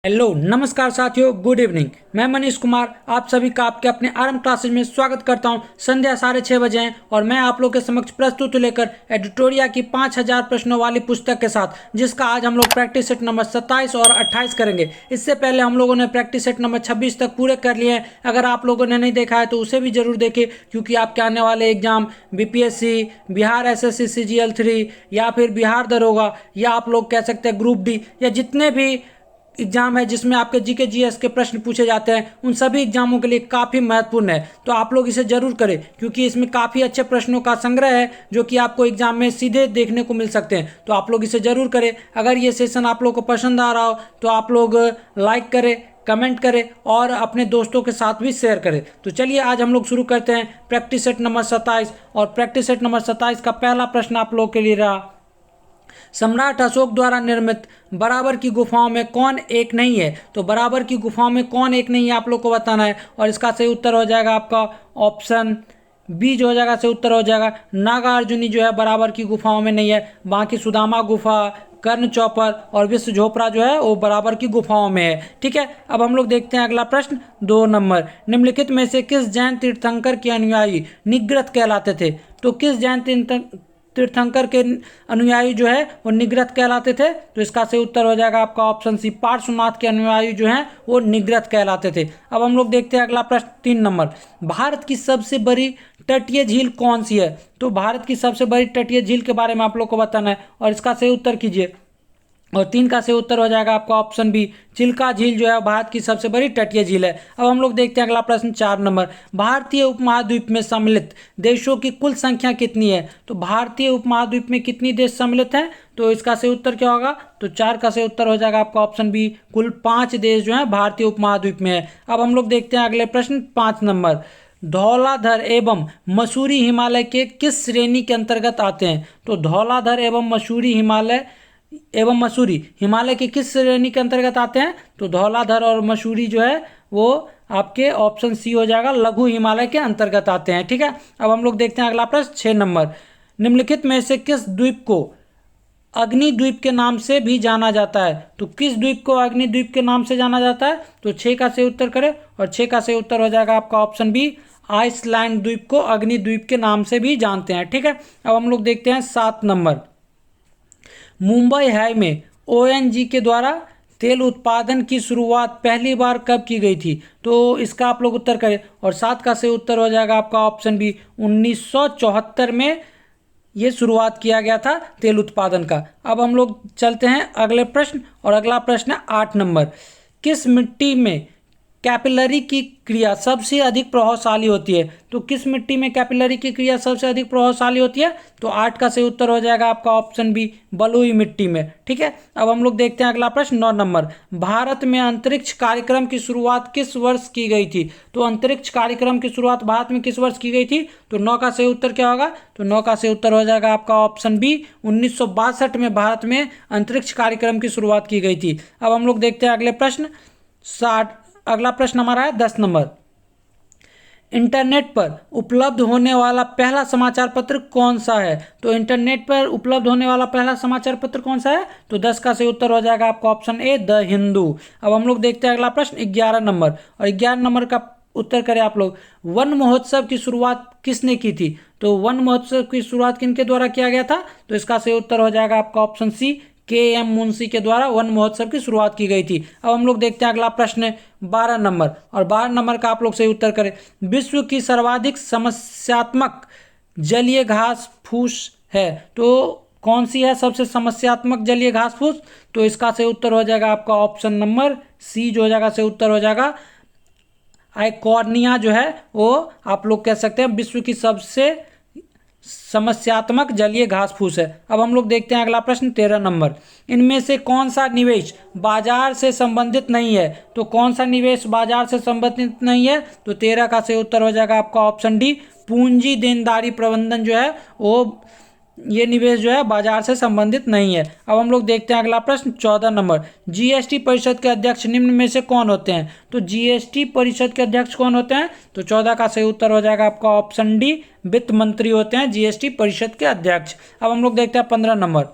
Hello नमस्कार साथियों, good evening. मैं मनीष कुमार आप सभी का आपके अपने आरंभ क्लासेज में स्वागत करता हूं। संध्या 6:30 बजे हैं और मैं आप लोग के समक्ष प्रस्तुत लेकर एडिटोरिया की 5000 प्रश्नों वाली पुस्तक के साथ, जिसका आज हम लोग प्रैक्टिस सेट नंबर 27 और 28 करेंगे। इससे पहले हम लोगों ने प्रैक्टिस सेट नंबर 26 तक पूरे कर लिए हैं। अगर आप लोगों ने नहीं देखा है तो उसे भी जरूर देखें, क्योंकि आपके आने वाले exam BPSC, Bihar SSC CGL 3 या फिर बिहार दरोगा, या आप लोग कह सकते हैं ग्रुप डी, या जितने भी एग्जाम है जिसमें आपके जीके जीएस के प्रश्न पूछे जाते हैं, उन सभी एग्जामों के लिए काफ़ी महत्वपूर्ण है। तो आप लोग इसे जरूर करें, क्योंकि इसमें काफ़ी अच्छे प्रश्नों का संग्रह है जो कि आपको एग्जाम में सीधे देखने को मिल सकते हैं। तो आप लोग इसे जरूर करें। अगर ये सेशन आप लोग को पसंद आ रहा हो तो आप लोग लाइक करें, कमेंट करें और अपने दोस्तों के साथ भी शेयर करें। तो चलिए आज हम लोग शुरू करते हैं प्रैक्टिस सेट नंबर 27। और प्रैक्टिस सेट नंबर 27 का पहला प्रश्न आप लोग के लिए रहा, सम्राट अशोक द्वारा निर्मित बराबर की गुफाओं में कौन एक नहीं है। तो बराबर की गुफाओं में कौन एक नहीं है आप लोग को बताना है, और इसका सही उत्तर हो जाएगा आपका ऑप्शन बी जो हो जाएगा, सही उत्तर हो जाएगा नागार्जुनी जो है बराबर की गुफाओं में नहीं है। बाकी सुदामा गुफा, कर्ण चौपर और विश्व झोपड़ा जो है वो बराबर की गुफाओं में है। ठीक है, अब हम लोग देखते हैं अगला प्रश्न 2 नंबर। निम्नलिखित में से किस जैन तीर्थंकर के अनुयायी निग्रत कहलाते थे। तो किस जैन तीर्थंकर के अनुयायी जो है वो निग्रत कहलाते थे। तो इसका सही उत्तर हो जाएगा आपका ऑप्शन सी, पार्श्वनाथ के अनुयायी जो हैं वो निग्रत कहलाते थे। अब हम लोग देखते हैं अगला प्रश्न 3 नंबर। भारत की सबसे बड़ी तटीय झील कौन सी है। तो भारत की सबसे बड़ी तटीय झील के बारे में आप लोग को बताना है और इसका सही उत्तर कीजिए। और 3 का सही उत्तर हो जाएगा आपका ऑप्शन बी, चिल्का झील जो है भारत की सबसे बड़ी तटीय झील है। अब हम लोग देखते हैं अगला प्रश्न 4 नंबर। भारतीय उपमहाद्वीप में सम्मिलित देशों की कुल संख्या कितनी है। तो भारतीय उपमहाद्वीप में कितनी देश सम्मिलित हैं। तो इसका सही उत्तर क्या होगा। तो 4 का सही उत्तर हो जाएगा आपका ऑप्शन बी, कुल 5 देश जो है भारतीय उपमहाद्वीप में है। अब हम लोग देखते हैं अगले प्रश्न 5 नंबर। धौलाधर एवं मसूरी हिमालय के किस श्रेणी के अंतर्गत आते हैं। तो धौलाधर एवं मसूरी हिमालय के किस श्रेणी के अंतर्गत आते हैं। तो धौलाधर और मसूरी जो है वो आपके ऑप्शन सी हो जाएगा, लघु हिमालय के अंतर्गत आते हैं। ठीक है, अब हम लोग देखते हैं अगला प्रश्न 6 नंबर। निम्नलिखित में से किस द्वीप को अग्नि द्वीप के नाम से भी जाना जाता है। तो किस द्वीप को अग्नि द्वीप के नाम से जाना जाता है। तो 6 का सही उत्तर करें और 6 का सही उत्तर हो जाएगा आपका ऑप्शन बी, आइसलैंड द्वीप को अग्नि द्वीप के नाम से भी जानते हैं। ठीक है, अब हम लोग देखते हैं 7 नंबर। मुंबई हाई में ओएनजी के द्वारा तेल उत्पादन की शुरुआत पहली बार कब की गई थी। तो इसका आप लोग उत्तर करें और 7 का सही उत्तर हो जाएगा आपका ऑप्शन बी, 1974 में ये शुरुआत किया गया था तेल उत्पादन का। अब हम लोग चलते हैं अगले प्रश्न, और अगला प्रश्न है 8 नंबर। किस मिट्टी में कैपिलरी की क्रिया सबसे अधिक प्रभावशाली होती है। तो किस मिट्टी में कैपिलरी की क्रिया सबसे अधिक प्रभावशाली होती है। तो 8 का सही उत्तर हो जाएगा आपका ऑप्शन बी, बलुई मिट्टी में। ठीक है, अब हम लोग देखते हैं अगला प्रश्न 9 नंबर। भारत में अंतरिक्ष कार्यक्रम की शुरुआत किस वर्ष की गई थी। तो अंतरिक्ष कार्यक्रम की शुरुआत भारत में किस वर्ष की गई थी। तो 9 का सही उत्तर क्या होगा। तो 9 का सही उत्तर हो जाएगा आपका ऑप्शन बी, 1962 में भारत में अंतरिक्ष कार्यक्रम की शुरुआत की गई थी। अब हम लोग देखते हैं अगले प्रश्न 60। अगला प्रश्न हमारा है 10 नंबर। इंटरनेट पर उपलब्ध होने वाला पहला समाचार पत्र कौन सा है। तो इंटरनेट पर उपलब्ध होने वाला पहला समाचार पत्र कौन सा है। तो 10 का सही उत्तर हो जाएगा आपका ऑप्शन ए, द हिंदू। अब हम लोग देखते हैं अगला प्रश्न 11 नंबर, और 11 नंबर का उत्तर करें आप लोग। वन महोत्सव की शुरुआत किसने की थी। तो वन महोत्सव की शुरुआत किनके द्वारा किया गया था। तो इसका सही उत्तर हो जाएगा आपका ऑप्शन सी, के.एम. मुंशी के द्वारा वन महोत्सव की शुरुआत की गई थी। अब हम लोग देखते हैं अगला प्रश्न 12 नंबर, और 12 नंबर का आप लोग सही उत्तर करें। विश्व की सर्वाधिक समस्यात्मक जलीय घास फूस है। तो कौन सी है सबसे समस्यात्मक जलीय घास फूस। तो इसका सही उत्तर हो जाएगा आपका ऑप्शन नंबर सी जो हो जाएगा, सही उत्तर हो जाएगा आइकॉर्निया जो है वो आप लोग कह सकते हैं विश्व की सबसे समस्यात्मक जलीय घास फूस है। अब हम लोग देखते हैं अगला प्रश्न 13 नंबर। इनमें से कौन सा निवेश बाजार से संबंधित नहीं है। तो कौन सा निवेश बाजार से संबंधित नहीं है। तो 13 का सही उत्तर हो जाएगा आपका ऑप्शन डी, पूंजी देनदारी प्रबंधन जो है वो ये निवेश जो है बाजार से संबंधित नहीं है। अब हम लोग देखते हैं अगला प्रश्न 14 नंबर। जीएसटी परिषद के अध्यक्ष निम्न में से कौन होते हैं। तो जीएसटी परिषद के अध्यक्ष कौन होते हैं। तो 14 का सही उत्तर हो जाएगा आपका ऑप्शन डी, वित्त मंत्री होते हैं जीएसटी परिषद के अध्यक्ष। अब हम लोग देखते हैं 15 नंबर।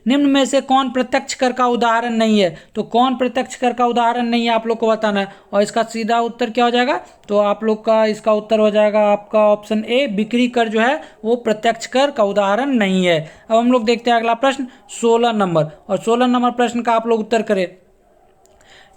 निम्न में से कौन प्रत्यक्ष कर का उदाहरण नहीं है? तो कौन प्रत्यक्ष कर का उदाहरण नहीं है आप लोग को बताना है, और इसका सीधा उत्तर क्या हो जाएगा? तो आप लोग का इसका उत्तर हो जाएगा आपका ऑप्शन ए, बिक्री कर जो है वो प्रत्यक्ष कर का उदाहरण नहीं है। अब हम लोग देखते हैं अगला प्रश्न 16 नंबर, और 16 नंबर प्रश्न का आप लोग उत्तर करें।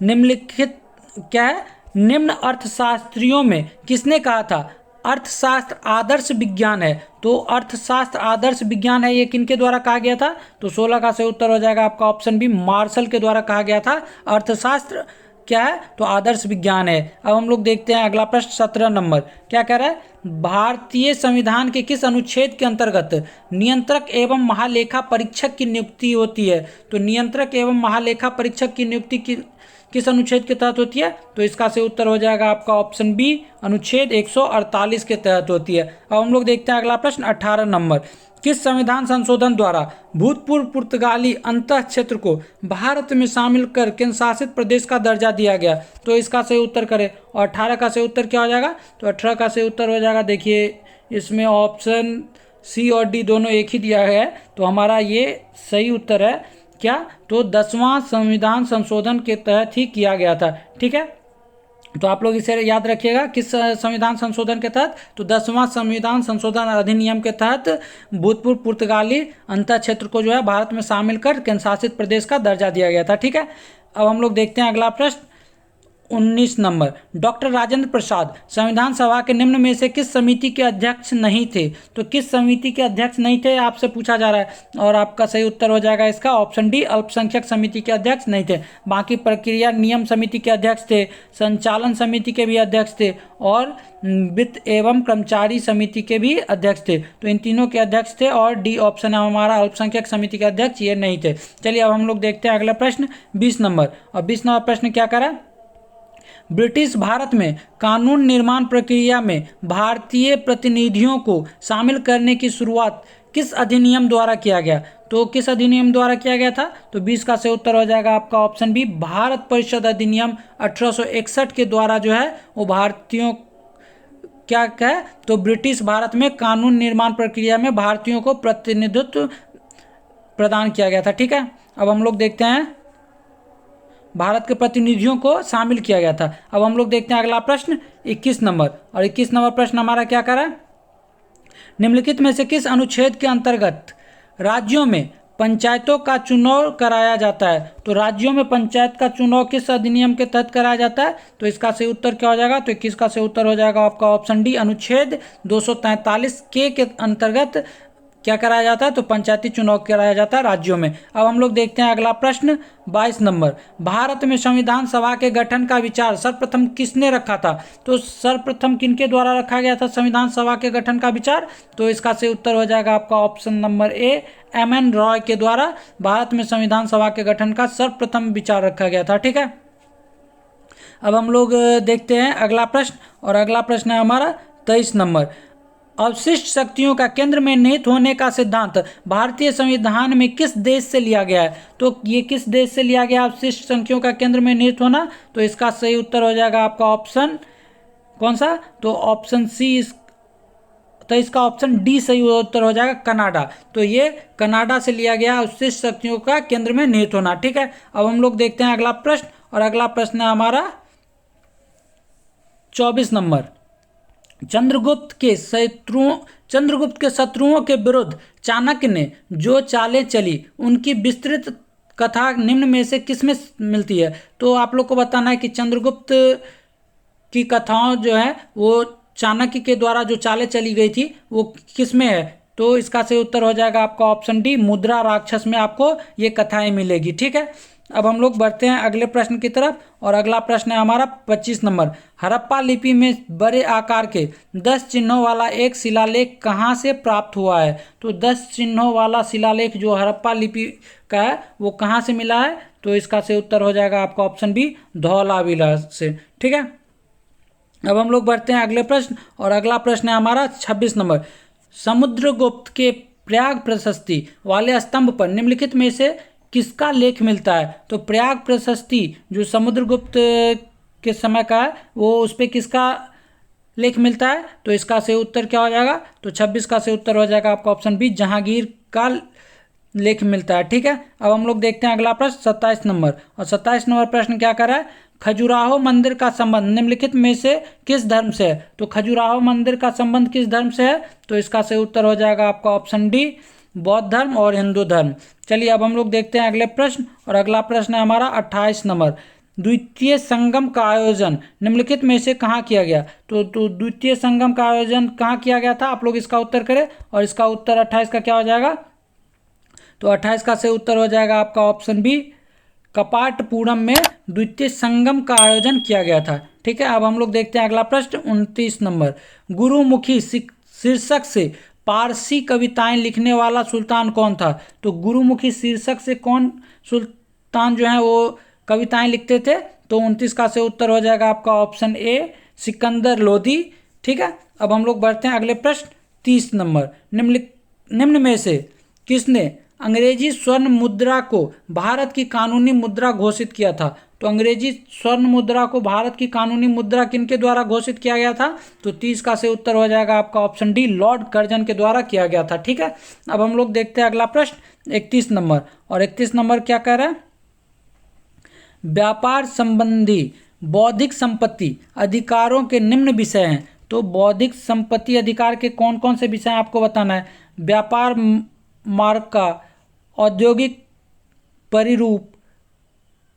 निम्नलिखित क्या है? निम्न अर्थशास्त्रियों में किसने कहा था अर्थशास्त्र आदर्श विज्ञान है? तो अर्थशास्त्र आदर्श विज्ञान है, ये किनके द्वारा कहा गया था? तो 16 का सही उत्तर हो जाएगा आपका ऑप्शन बी, मार्शल के द्वारा कहा गया था अर्थशास्त्र क्या है? तो आदर्श विज्ञान है। अब हम लोग देखते हैं अगला प्रश्न 17 नंबर, क्या कह रहा है? भारतीय संविधान के किस अनुच्छेद के अंतर्गत नियंत्रक एवं महालेखा परीक्षक की नियुक्ति होती है? तो नियंत्रक एवं महालेखा परीक्षक की नियुक्ति किस अनुच्छेद के तहत होती है? तो इसका सही उत्तर हो जाएगा आपका ऑप्शन बी, अनुच्छेद 148 के तहत होती है। अब हम लोग देखते हैं अगला प्रश्न 18 नंबर, किस संविधान संशोधन द्वारा भूतपूर्व पुर्तगाली अंतः क्षेत्र को भारत में शामिल कर केंद्र शासित प्रदेश का दर्जा दिया गया? तो इसका सही उत्तर करें, और 18 का सही उत्तर क्या हो जाएगा? तो 18 का सही उत्तर हो जाएगा, देखिए इसमें ऑप्शन सी और डी दोनों एक ही दिया है, तो हमारा ये सही उत्तर है क्या? तो 10वां संविधान संशोधन के तहत ही किया गया था। ठीक है, तो आप लोग इसे याद रखिएगा, किस संविधान संशोधन के तहत? तो 10वां संविधान संशोधन अधिनियम के तहत भूतपूर्व पुर्तगाली अंतः क्षेत्र को जो है भारत में शामिल कर केंद्र शासित प्रदेश का दर्जा दिया गया था। ठीक है, अब हम लोग देखते हैं अगला प्रश्न 19 नंबर, डॉक्टर राजेंद्र प्रसाद संविधान सभा के निम्न में से किस समिति के अध्यक्ष नहीं थे? तो किस समिति के अध्यक्ष नहीं थे आपसे पूछा जा रहा है, और आपका सही उत्तर हो जाएगा इसका ऑप्शन डी, अल्पसंख्यक समिति के अध्यक्ष नहीं थे। बाकी प्रक्रिया नियम समिति के अध्यक्ष थे, संचालन समिति के भी अध्यक्ष थे, और वित्त एवं कर्मचारी समिति के भी अध्यक्ष थे। तो इन तीनों के अध्यक्ष थे, और डी ऑप्शन है हमारा, अल्पसंख्यक समिति के अध्यक्ष ये नहीं थे। चलिए अब हम लोग देखते हैं अगला प्रश्न 20 नंबर, और 20 नंबर प्रश्न क्या करा? ब्रिटिश भारत में कानून निर्माण प्रक्रिया में भारतीय प्रतिनिधियों को शामिल करने की शुरुआत किस अधिनियम द्वारा किया गया? तो किस अधिनियम द्वारा किया गया था? तो 20 का सही उत्तर हो जाएगा आपका ऑप्शन बी, भारत परिषद अधिनियम 1861 के द्वारा जो है वो भारतीयों क्या है? तो ब्रिटिश भारत में कानून निर्माण प्रक्रिया में भारतीयों को प्रतिनिधित्व प्रदान किया गया था। ठीक है, अब हम लोग देखते हैं भारत के प्रतिनिधियों को शामिल किया गया था। अब हम लोग देखते हैं अगला प्रश्न 21 नंबर, और 21 नंबर प्रश्न हमारा क्या कर रहा है? निम्नलिखित में से किस अनुच्छेद के अंतर्गत राज्यों में पंचायतों का चुनाव कराया जाता है? तो राज्यों में पंचायत का चुनाव किस अधिनियम के तहत कराया जाता है? तो इसका सही उत्तर क्या हो जाएगा? तो 21 का सही उत्तर हो जाएगा आपका ऑप्शन डी, अनुच्छेद 243 के अंतर्गत क्या कराया जाता है? तो पंचायती चुनाव कराया जाता है राज्यों में। अब हम लोग देखते हैं अगला प्रश्न 22 नंबर, भारत में संविधान सभा के गठन का विचार सर्वप्रथम किसने रखा था? तो सर्वप्रथम किनके द्वारा रखा गया था संविधान सभा के गठन का विचार? तो इसका सही उत्तर हो जाएगा आपका option number A, M.N.. Roy के द्वारा भारत में संविधान सभा के गठन का सर्वप्रथम विचार रखा गया था। ठीक है, अब हम लोग देखते हैं अगला प्रश्न, और अगला प्रश्न है हमारा 23 नंबर, अवशिष्ट शक्तियों का केंद्र में निहित होने का सिद्धांत भारतीय संविधान में किस देश से लिया गया है? तो ये किस देश से लिया गया अवशिष्ट शक्तियों का केंद्र में निहित होना? तो इसका सही उत्तर हो जाएगा आपका ऑप्शन कौन सा? तो ऑप्शन सी, तो इसका ऑप्शन डी सही उत्तर हो जाएगा, कनाडा। तो ये कनाडा से लिया गया अवशिष्ट शक्तियों का केंद्र में निहित होना। ठीक है, अब हम लोग देखते हैं अगला प्रश्न, और अगला प्रश्न है हमारा 24 नंबर, चंद्रगुप्त के शत्रुओं के विरुद्ध चाणक्य ने जो चालें चली उनकी विस्तृत कथा निम्न में से किसमें मिलती है? तो आप लोग को बताना है कि चंद्रगुप्त की कथाओं जो है वो चाणक्य के द्वारा जो चालें चली गई थी वो किसमें है? तो इसका सही उत्तर हो जाएगा आपका ऑप्शन डी, मुद्रा राक्षस में आपको ये कथाएं मिलेगी। ठीक है, अब हम लोग बढ़ते हैं अगले प्रश्न की तरफ, और अगला प्रश्न है हमारा 25 नंबर, हड़प्पा लिपि में बड़े आकार के 10 चिन्हों वाला एक शिलालेख कहाँ से प्राप्त हुआ है? तो 10 चिन्हों वाला शिलालेख जो हड़प्पा लिपि का है वो कहाँ से मिला है? तो इसका सही उत्तर हो जाएगा आपका ऑप्शन बी, धौलावीरा से। ठीक है, अब हम लोग बढ़ते हैं अगले प्रश्न, और अगला प्रश्न है हमारा 26 नंबर, समुद्रगुप्त के प्रयाग प्रशस्ति वाले स्तंभ पर निम्नलिखित में से किसका लेख मिलता है? तो प्रयाग प्रशस्ति जो समुद्रगुप्त के समय का है वो उस पर किसका लेख मिलता है? तो इसका सही उत्तर क्या हो जाएगा? तो 26 का सही उत्तर हो जाएगा आपका ऑप्शन बी, जहांगीर का लेख मिलता है। ठीक है, अब हम लोग देखते हैं अगला प्रश्न 27 नंबर। और 27 नंबर प्रश्न क्या कर रहा है, खजुराहो मंदिर का संबंध निम्नलिखित में से किस धर्म से है। तो खजुराहो मंदिर का संबंध किस धर्म से है, तो इसका सही उत्तर हो जाएगा आपका ऑप्शन डी, बौद्ध धर्म और हिंदू धर्म। चलिए अब हम लोग देखते हैं अगले प्रश्न, और अगला प्रश्न है हमारा 28 नंबर। द्वितीय संगम का आयोजन निम्नलिखित में से कहाँ किया गया। तो द्वितीय संगम का आयोजन कहाँ किया गया था, आप लोग इसका उत्तर करें। और इसका उत्तर 28 का क्या हो जाएगा, तो 28 का सही उत्तर हो जाएगा आपका ऑप्शन बी, कपाटपूरम में द्वितीय संगम का आयोजन किया गया था। ठीक है, अब हम लोग देखते हैं अगला प्रश्न 29 नंबर। गुरुमुखी शीर्षक से पारसी कविताएं लिखने वाला सुल्तान कौन था। तो गुरुमुखी शीर्षक से कौन सुल्तान जो है वो कविताएं लिखते थे, तो 29 का से उत्तर हो जाएगा आपका ऑप्शन ए, सिकंदर लोदी। ठीक है, अब हम लोग बढ़ते हैं अगले प्रश्न 30 नंबर। निम्न में से किसने अंग्रेजी स्वर्ण मुद्रा को भारत की कानूनी मुद्रा घोषित किया था। तो अंग्रेजी स्वर्ण मुद्रा को भारत की कानूनी मुद्रा किनके द्वारा घोषित किया गया था, तो 30 का से उत्तर हो जाएगा आपका ऑप्शन डी, लॉर्ड कर्जन के द्वारा किया गया था। ठीक है, अब हम लोग देखते हैं अगला प्रश्न 31 नंबर। और 31 नंबर क्या कह रहा है, व्यापार संबंधी बौद्धिक संपत्ति अधिकारों के निम्न विषय हैं। तो बौद्धिक संपत्ति अधिकार के कौन कौन से विषय आपको बताना है, व्यापार मार्ग का, औद्योगिक परिरूप,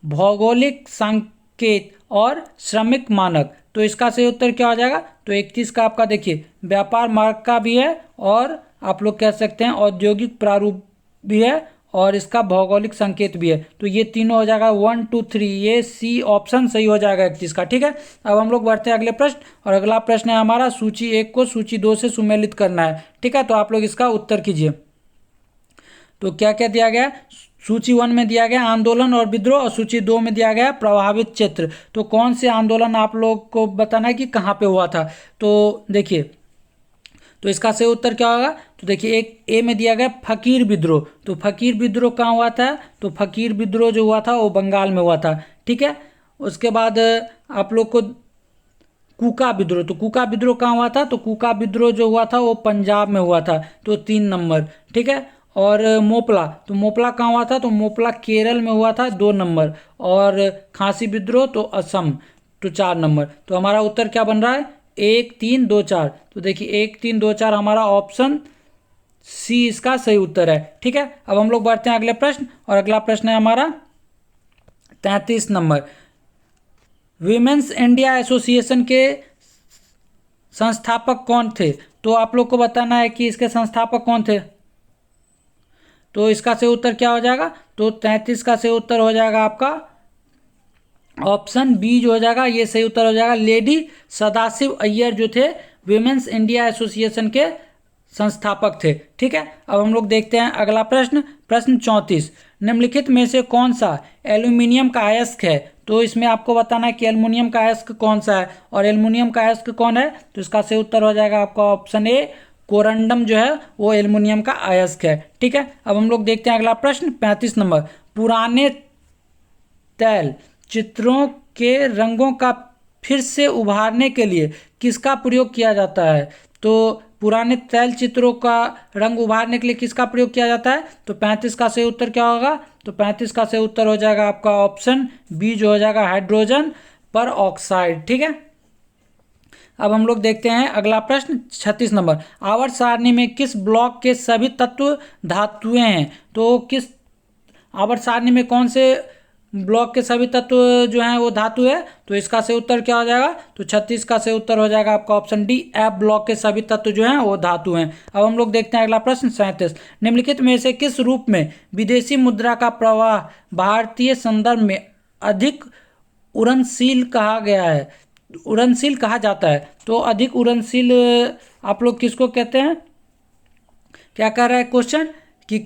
भौगोलिक संकेत और श्रमिक मानक। तो इसका सही उत्तर क्या हो जाएगा, तो 31 का आपका देखिए व्यापार मार्ग का भी है, और आप लोग कह सकते हैं औद्योगिक प्रारूप भी है, और इसका भौगोलिक संकेत भी है। तो ये तीनों हो जाएगा 1 2 3, ये सी ऑप्शन सही हो जाएगा 31 का। ठीक है, अब हम लोग बढ़ते हैं अगले प्रश्न, और अगला प्रश्न है हमारा सूची 1 को सूची 2 से सुमेलित करना है। ठीक है, तो आप लोग इसका उत्तर कीजिए। तो क्या क्या दिया गया, सूची 1 में दिया गया आंदोलन और विद्रोह, और सूची 2 में दिया गया प्रभावित क्षेत्र। तो कौन से आंदोलन आप लोग को बताना है कि कहाँ पे हुआ था। तो देखिए, तो इसका सही उत्तर क्या होगा, तो देखिए एक ए में दिया गया फकीर विद्रोह। तो फकीर विद्रोह कहाँ हुआ था, तो फकीर विद्रोह जो हुआ था वो बंगाल में हुआ था। ठीक है, उसके बाद आप लोग को कूका विद्रोह, तो कूका विद्रोह कहाँ हुआ था, तो कूका विद्रोह जो हुआ था वो पंजाब में हुआ था, तो 3 नंबर। ठीक है, और मोपला, तो मोपला कहाँ हुआ था, तो मोपला केरल में हुआ था, 2 नंबर। और खांसी विद्रोह तो असम, तो 4 नंबर। तो हमारा उत्तर क्या बन रहा है, 1 3 2 4। तो देखिए 1 3 2 4 हमारा ऑप्शन सी इसका सही उत्तर है। ठीक है, अब हम लोग बढ़ते हैं अगले प्रश्न, और अगला प्रश्न है हमारा 33 नंबर। वीमेंस इंडिया एसोसिएशन के संस्थापक कौन थे। तो आप लोग को बताना है कि इसके संस्थापक कौन थे। तो इसका सही उत्तर क्या हो जाएगा, तो 33 का सही उत्तर हो जाएगा आपका ऑप्शन बी जो हो जाएगा, ये सही उत्तर हो जाएगा, लेडी सदाशिव अय्यर जो थे वीमेंस इंडिया एसोसिएशन के संस्थापक थे। ठीक है, अब हम लोग देखते हैं अगला प्रश्न, प्रश्न 34। निम्नलिखित में से कौन सा एल्यूमिनियम का अयस्क है। तो इसमें आपको बताना है कि एल्युमिनियम का अयस्क कौन सा है, और एल्युमिनियम का अयस्क कौन है, तो इसका सही उत्तर हो जाएगा आपका ऑप्शन ए, कोरंडम जो है वो एल्युमिनियम का अयस्क है। ठीक है, अब हम लोग देखते हैं अगला प्रश्न 35 नंबर। पुराने तैल चित्रों के रंगों का फिर से उभारने के लिए किसका प्रयोग किया जाता है। तो पुराने तैल चित्रों का रंग उभारने के लिए किसका प्रयोग किया जाता है, तो 35 का सही उत्तर क्या होगा, तो 35 का सही उत्तर हो जाएगा आपका ऑप्शन बी जो हो जाएगा हाइड्रोजन पर ऑक्साइड। ठीक है, अब हम लोग देखते हैं अगला प्रश्न 36 नंबर। आवर्त सारणी में किस ब्लॉक के सभी तत्व धातुएं हैं। तो किस आवर्त सारणी में कौन से ब्लॉक के सभी तत्व जो हैं वो धातु है, तो इसका सही उत्तर क्या हो जाएगा, तो 36 का सही उत्तर हो जाएगा आपका ऑप्शन डी, एफ ब्लॉक के सभी तत्व जो हैं वो धातु हैं। अब हम लोग देखते हैं अगला प्रश्न 37। निम्नलिखित में से किस रूप में विदेशी मुद्रा का प्रवाह भारतीय संदर्भ में अधिक उड़नशील कहा गया है, उड़नशील कहा जाता है। तो अधिक उड़नशील आप लोग किसको कहते हैं, क्या कह रहा है क्वेश्चन, कि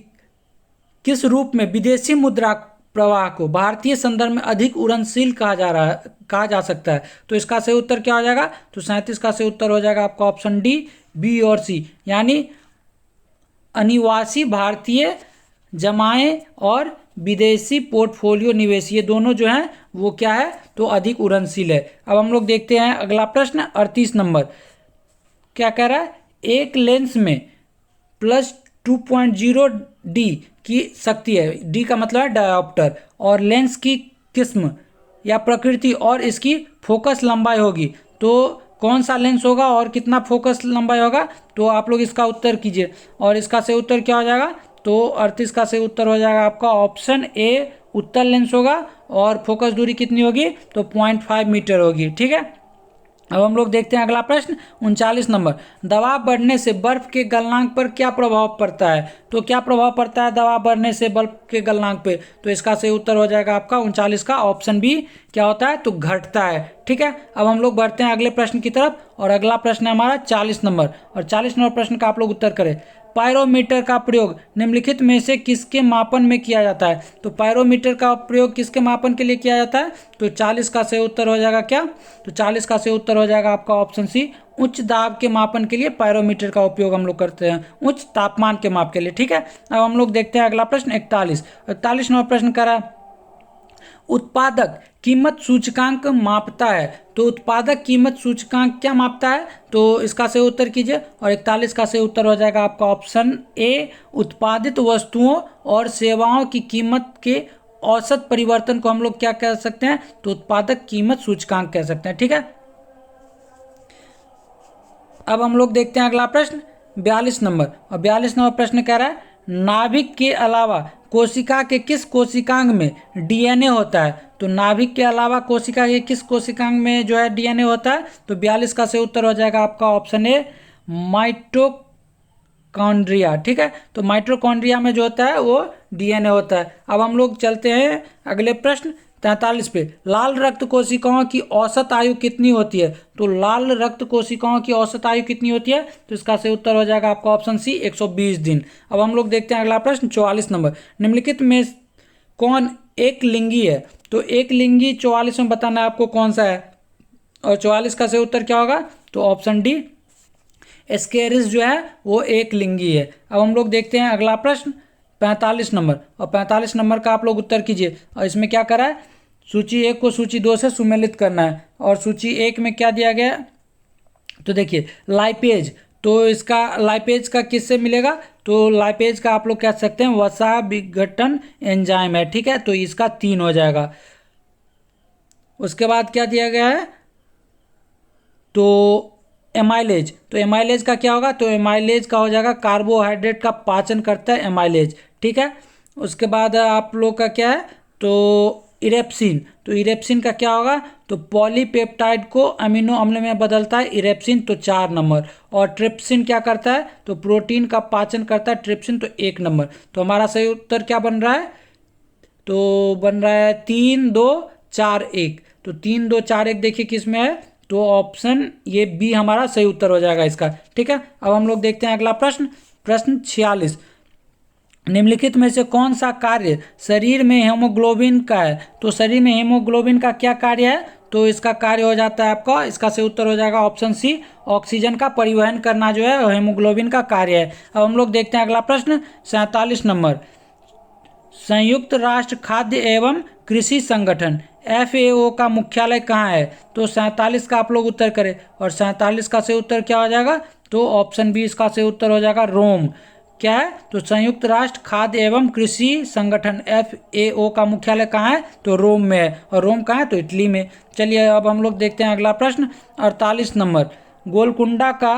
किस रूप में विदेशी मुद्रा प्रवाह को भारतीय संदर्भ में अधिक उड़नशील कहा जा सकता है। तो इसका सही उत्तर क्या हो जाएगा, तो 37 का सही उत्तर हो जाएगा आपका ऑप्शन डी, बी और सी, यानी अनिवासी भारतीय जमाएं और विदेशी पोर्टफोलियो निवेश, ये दोनों जो हैं वो क्या है, तो अधिक उड़नशील है। अब हम लोग देखते हैं अगला प्रश्न 38 नंबर। क्या कह रहा है, एक लेंस में 2.0 डी की शक्ति है। डी का मतलब है डायोप्टर। और लेंस की किस्म या प्रकृति और इसकी फोकस लंबाई होगी। तो कौन सा लेंस होगा और कितना फोकस लंबाई होगा, तो आप लोग इसका उत्तर कीजिए। और इसका सही उत्तर क्या हो जाएगा, तो 38 का सही उत्तर हो जाएगा आपका ऑप्शन ए, उत्तल लेंस होगा। और फोकस दूरी कितनी होगी, तो 0.5 मीटर होगी। ठीक है, अब हम लोग देखते हैं अगला प्रश्न 39 नंबर। दबाव बढ़ने से बर्फ के गलनांक पर क्या प्रभाव पड़ता है। तो क्या प्रभाव पड़ता है दबाव बढ़ने से बर्फ के गलनांक पे, तो इसका सही उत्तर हो जाएगा आपका 39 का ऑप्शन बी। क्या होता है, तो घटता है। ठीक है, अब हम लोग बढ़ते हैं अगले प्रश्न की तरफ। और अगला प्रश्न है हमारा 40 नंबर। और 40 नंबर प्रश्न का आप लोग उत्तर करें। पायरोमीटर का प्रयोग निम्नलिखित में से किसके मापन में किया जाता है। तो पायरोमीटर का प्रयोग किसके मापन के लिए किया जाता है, तो 40 का सही उत्तर हो जाएगा क्या, तो 40 का सही उत्तर हो जाएगा आपका ऑप्शन सी। उच्च दाब के मापन के लिए पायरोमीटर का उपयोग हम लोग करते हैं, उच्च तापमान के माप के लिए। ठीक है, अब हम लोग देखते हैं अगला प्रश्न 41 नंबर प्रश्न करा है, उत्पादक कीमत सूचकांक मापता है। तो उत्पादक कीमत सूचकांक क्या मापता है, तो इसका सही उत्तर कीजिए। और 41 का सही उत्तर हो जाएगा आपका ऑप्शन ए, उत्पादित वस्तुओं और सेवाओं की कीमत के औसत परिवर्तन को हम लोग क्या कह सकते हैं, तो उत्पादक कीमत सूचकांक कह सकते हैं। ठीक है, अब हम लोग देखते हैं अगला प्रश्न 42 नंबर। और 42 नंबर प्रश्न कह रहा है, नाभिक के अलावा कोशिका के किस कोशिकांग में डीएनए होता है। तो नाभिक के अलावा कोशिका के किस कोशिकांग में जो है डीएनए होता है, तो 42 का सही उत्तर हो जाएगा आपका ऑप्शन ए, माइटोकॉन्ड्रिया। ठीक है, तो माइटोकॉन्ड्रिया में जो होता है वो डीएनए होता है। अब हम लोग चलते हैं अगले प्रश्न 43 पे। लाल रक्त कोशिकाओं की औसत आयु कितनी होती है। तो लाल रक्त कोशिकाओं की औसत आयु कितनी होती है, तो इसका सही उत्तर हो जाएगा आपका ऑप्शन सी, 120 दिन। अब हम लोग देखते हैं अगला प्रश्न 44 नंबर। निम्नलिखित में कौन एक लिंगी है। तो एक लिंगी 44 में बताना है आपको कौन सा है। और 44 का सही उत्तर क्या होगा, तो ऑप्शन डी, एस्केरिस जो है वो एक लिंगी है। अब हम लोग देखते हैं अगला प्रश्न 45 नंबर। और 45 नंबर का आप लोग उत्तर कीजिए। और इसमें क्या करा है, सूची 1 को सूची 2 से सुमेलित करना है। और सूची 1 में क्या दिया गया है, तो देखिए लाइपेज। तो इसका लाइपेज का किससे मिलेगा, तो लाइपेज का आप लोग कह सकते हैं वसा विघटन एंजाइम है। ठीक है, तो इसका 3 हो जाएगा। उसके बाद क्या दिया गया है, तो एमाइलेज। तो एमाइलेज का क्या होगा, तो एमाइलेज का हो जाएगा कार्बोहाइड्रेट का पाचन करता है एमाइलेज। ठीक है, उसके बाद आप लोग का क्या है, तो इरेप्सिन। तो इरेप्सिन का क्या होगा, तो पॉलीपेप्टाइड को अमीनो अम्ल में बदलता है इरेप्सिन, तो 4 नंबर। और ट्रिप्सिन क्या करता है, तो प्रोटीन का पाचन करता है ट्रिप्सिन, तो 1 नंबर। तो हमारा सही उत्तर क्या बन रहा है, तो बन रहा है 3 2 4 1। तो 3 2 4 1 देखिए किस में है, तो ऑप्शन ये बी हमारा सही उत्तर हो जाएगा इसका। ठीक है, अब हम लोग देखते हैं अगला प्रश्न 46। निम्नलिखित में से कौन सा कार्य शरीर में हेमोग्लोबिन का है। तो शरीर में हेमोग्लोबिन का क्या कार्य है, तो इसका कार्य हो जाता है आपका, इसका सही उत्तर हो जाएगा ऑप्शन सी, ऑक्सीजन का परिवहन करना जो है हेमोग्लोबिन का कार्य है। अब हम लोग देखते हैं अगला प्रश्न 47 नंबर। संयुक्त राष्ट्र खाद्य एवं कृषि संगठन FAO का मुख्यालय कहाँ है। तो 47 का आप लोग उत्तर करें। और 47 का सही उत्तर क्या हो जाएगा, तो ऑप्शन बी इसका सही उत्तर हो जाएगा रोम। क्या है, तो संयुक्त राष्ट्र खाद्य एवं कृषि संगठन FAO का मुख्यालय कहाँ है, तो रोम में है। और रोम कहाँ है, तो इटली में। चलिए अब हम लोग देखते हैं अगला प्रश्न 48 नंबर। गोलकुंडा का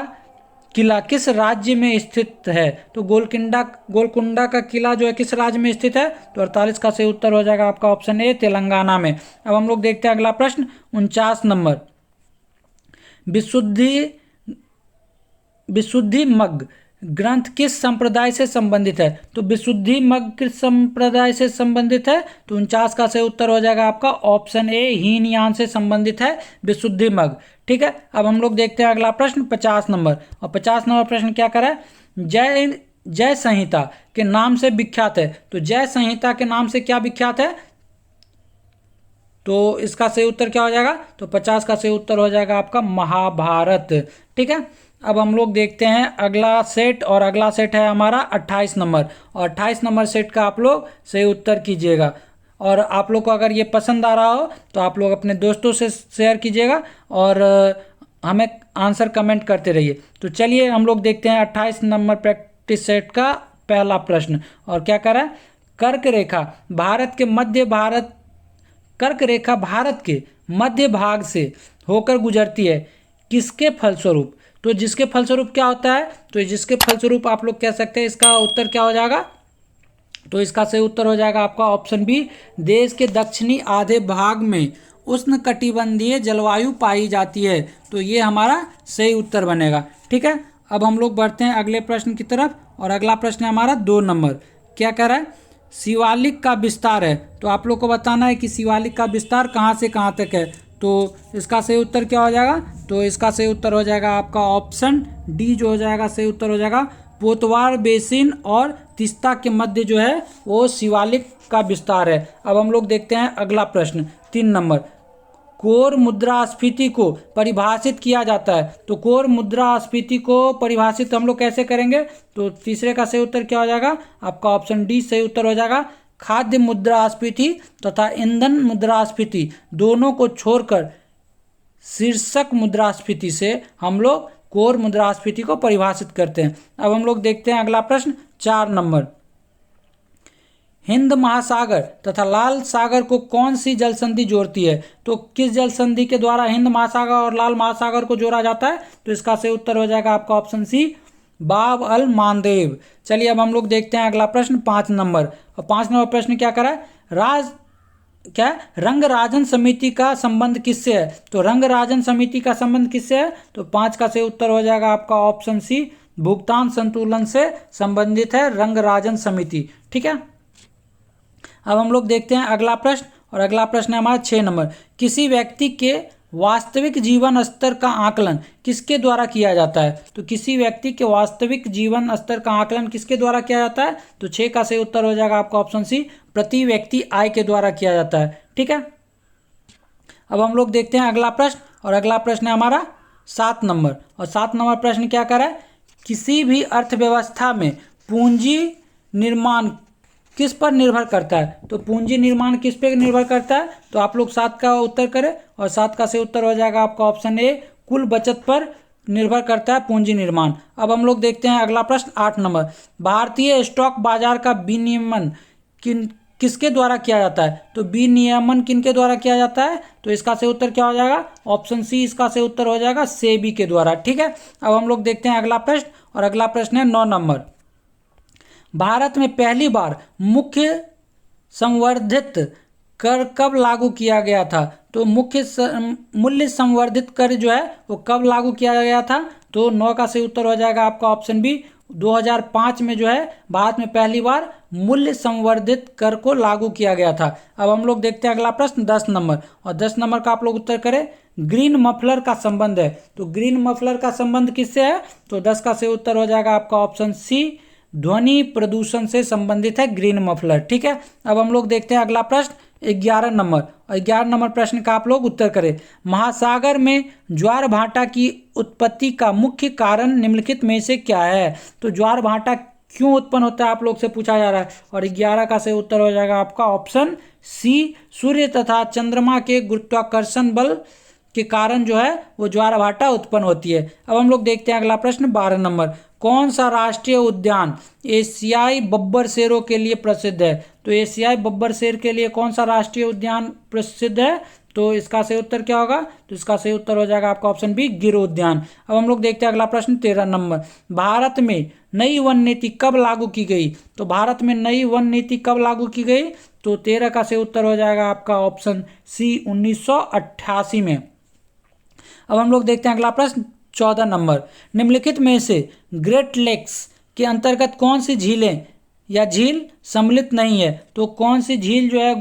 किला किस राज्य में स्थित है। तो गोलकुंडा का किला जो है किस राज्य में स्थित है, तो 48 का सही उत्तर हो जाएगा आपका ऑप्शन ए, तेलंगाना में। अब हम लोग देखते हैं अगला प्रश्न 49 नंबर। विशुद्धि मग्ग ग्रंथ किस संप्रदाय से संबंधित है। तो विशुद्धि मग्ग किस संप्रदाय से संबंधित है, तो 49 का सही उत्तर हो जाएगा आपका ऑप्शन ए, हीनयान से संबंधित है विशुद्धि मग्ग। ठीक है, अब हम लोग देखते हैं अगला प्रश्न 50 नंबर। और 50 नंबर प्रश्न क्या करा है, जय संहिता के नाम से विख्यात है। तो जय संहिता के नाम से क्या विख्यात है, तो इसका सही उत्तर क्या हो जाएगा, तो 50 का सही उत्तर हो जाएगा आपका महाभारत। ठीक है, अब हम लोग देखते हैं अगला सेट। और अगला सेट है हमारा 28 नंबर। और 28 नंबर सेट का आप लोग सही उत्तर कीजिएगा। और आप लोग को अगर ये पसंद आ रहा हो तो आप लोग अपने दोस्तों से शेयर कीजिएगा और हमें आंसर कमेंट करते रहिए। तो चलिए हम लोग देखते हैं 28 नंबर प्रैक्टिस सेट का पहला प्रश्न। और क्या कह रहा है, कर्क रेखा भारत के मध्य भाग से होकर गुजरती है, किसके फलस्वरूप। तो जिसके फलस्वरूप क्या होता है, तो जिसके फलस्वरूप आप लोग कह सकते हैं, इसका उत्तर क्या हो जाएगा, तो इसका सही उत्तर हो जाएगा आपका ऑप्शन बी, देश के दक्षिणी आधे भाग में उष्णकटिबंधीय जलवायु पाई जाती है। तो ये हमारा सही उत्तर बनेगा। ठीक है, अब हम लोग बढ़ते हैं अगले प्रश्न की तरफ, और अगला प्रश्न है हमारा 2 नंबर। क्या कह रहा है, शिवालिक का विस्तार है, तो आप लोग को बताना है कि शिवालिक का विस्तार कहाँ से कहाँ तक है। तो इसका सही उत्तर क्या हो जाएगा, तो इसका सही उत्तर हो जाएगा आपका ऑप्शन डी जो हो जाएगा, सही उत्तर हो जाएगा पोतवार बेसिन और तीस्ता के मध्य जो है वो शिवालिक का विस्तार है। अब हम लोग देखते हैं अगला प्रश्न 3 नंबर। कोर मुद्रास्फीति को परिभाषित किया जाता है, तो कोर मुद्रास्फीति को परिभाषित हम लोग कैसे करेंगे, तो तीसरे का सही उत्तर क्या हो जाएगा, आपका ऑप्शन डी सही उत्तर हो जाएगा। खाद्य मुद्रास्फीति तथा ईंधन मुद्रास्फीति दोनों को छोड़कर शीर्षक मुद्रास्फीति से हम लोग कोर मुद्रास्फीति को परिभाषित करते हैं। अब हम लोग देखते हैं अगला प्रश्न 4 नंबर। हिंद महासागर तथा लाल सागर को कौन सी जल संधि जोड़ती है, तो किस जल संधि के द्वारा हिंद महासागर और लाल महासागर को जोड़ा जाता है, तो इसका सही उत्तर हो जाएगा आपका ऑप्शन सी, बाब अल मानदेव। चलिए अब हम लोग देखते हैं अगला प्रश्न 5 नंबर। और 5 नंबर प्रश्न क्या करा है, रंग राजन समिति का संबंध किससे है, तो रंग राजन समिति का संबंध किससे है, तो 5 का सही उत्तर हो जाएगा आपका ऑप्शन सी, भुगतान संतुलन से संबंधित है रंग राजन समिति। ठीक है, अब हम लोग देखते हैं अगला प्रश्न, और अगला प्रश्न है हमारा 6 नंबर। किसी व्यक्ति के वास्तविक जीवन स्तर का आकलन किसके द्वारा किया जाता है, तो किसी व्यक्ति के वास्तविक जीवन स्तर का आकलन किसके द्वारा किया जाता है, तो 6 का सही उत्तर हो जाएगा आपका ऑप्शन सी, प्रति व्यक्ति आय के द्वारा किया जाता है। ठीक है, अब हम लोग देखते हैं अगला प्रश्न, और अगला प्रश्न है हमारा 7 नंबर। और 7 नंबर प्रश्न क्या कर रहा है, किसी भी अर्थव्यवस्था में पूंजी निर्माण किस पर निर्भर करता है, तो पूंजी निर्माण किस पे निर्भर करता है, तो आप लोग 7 का उत्तर करें, और 7 का सही उत्तर हो जाएगा आपका ऑप्शन ए, कुल बचत पर निर्भर करता है पूंजी निर्माण। अब हम लोग देखते हैं अगला प्रश्न 8 नंबर। भारतीय स्टॉक बाजार का विनियमन किसके द्वारा किया जाता है, तो विनियमन किनके द्वारा किया जाता है, तो इसका सही उत्तर क्या हो जाएगा, ऑप्शन सी इसका सही उत्तर हो जाएगा, सेबी के द्वारा। ठीक है, अब हम लोग देखते हैं अगला प्रश्न, और अगला प्रश्न है 9 नंबर। भारत में पहली बार मुख्य संवर्धित कर कब लागू किया गया था, तो मूल्य संवर्धित कर जो है वो कब लागू किया गया था, तो 9 का सही उत्तर हो जाएगा आपका ऑप्शन बी, 2005 में जो है भारत में पहली बार मूल्य संवर्धित कर को लागू किया गया था। अब हम लोग देखते हैं अगला प्रश्न 10 नंबर, और 10 नंबर का आप लोग उत्तर करें, ग्रीन मफलर का संबंध है, तो ग्रीन मफलर का संबंध किससे है, तो 10 का सही उत्तर हो जाएगा आपका ऑप्शन सी, ध्वनि प्रदूषण से संबंधित है ग्रीन मफलर। ठीक है, अब हम लोग देखते हैं अगला प्रश्न 11 नंबर, और 11 नंबर प्रश्न का आप लोग उत्तर करें। महासागर में ज्वार भाटा की उत्पत्ति का मुख्य कारण निम्नलिखित में से क्या है, तो ज्वार भाटा क्यों उत्पन्न होता है आप लोग से पूछा जा रहा है, और 11 का सही उत्तर हो जाएगा आपका ऑप्शन सी, सूर्य तथा चंद्रमा के गुरुत्वाकर्षण बल के कारण जो है वो ज्वार भाटा उत्पन्न होती है। अब हम लोग देखते हैं अगला प्रश्न 12 नंबर। कौन सा राष्ट्रीय उद्यान एशियाई बब्बर शेरों के लिए प्रसिद्ध है, तो एशियाई बब्बर शेर के लिए कौन सा राष्ट्रीय उद्यान प्रसिद्ध है, तो इसका सही उत्तर क्या होगा, तो इसका सही उत्तर हो जाएगा आपका ऑप्शन बी, गिर उद्यान। अब हम लोग देखते हैं अगला प्रश्न 13 नंबर। भारत में नई वन नीति कब लागू की गई, तो भारत में नई वन नीति कब लागू की गई, तो 13 का सही उत्तर हो जाएगा आपका ऑप्शन सी, 1988 में। अब हम लोग देखते हैं अगला प्रश्न 14 नंबर। निम्नलिखित में से ग्रेट लेक्स के अंतर्गत कौन सी झीलें या झील सम्मिलित नहीं है, तो कौन सी झील जो है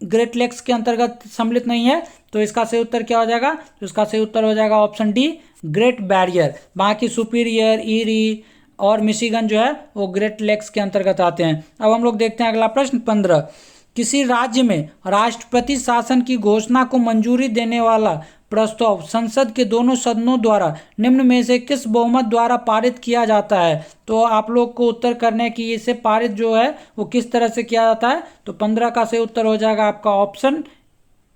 ग्रेट लेक्स के अंतर्गत सम्मिलित नहीं है, तो इसका सही उत्तर क्या हो जाएगा, तो इसका सही उत्तर हो जाएगा ऑप्शन डी, ग्रेट बैरियर। बाकी सुपीरियर, ईरी और मिशिगन जो है वो ग्रेट लेक्स के अंतर्गत आते हैं। अब हम लोग देखते हैं अगला प्रश्न 15। किसी राज्य में राष्ट्रपति शासन की घोषणा को मंजूरी देने वाला प्रस्ताव संसद के दोनों सदनों द्वारा निम्न में से किस बहुमत द्वारा पारित किया जाता है, तो आप लोग को उत्तर करने की इसे पारित जो है वो किस तरह से किया जाता है, तो 15 का सही उत्तर हो जाएगा आपका ऑप्शन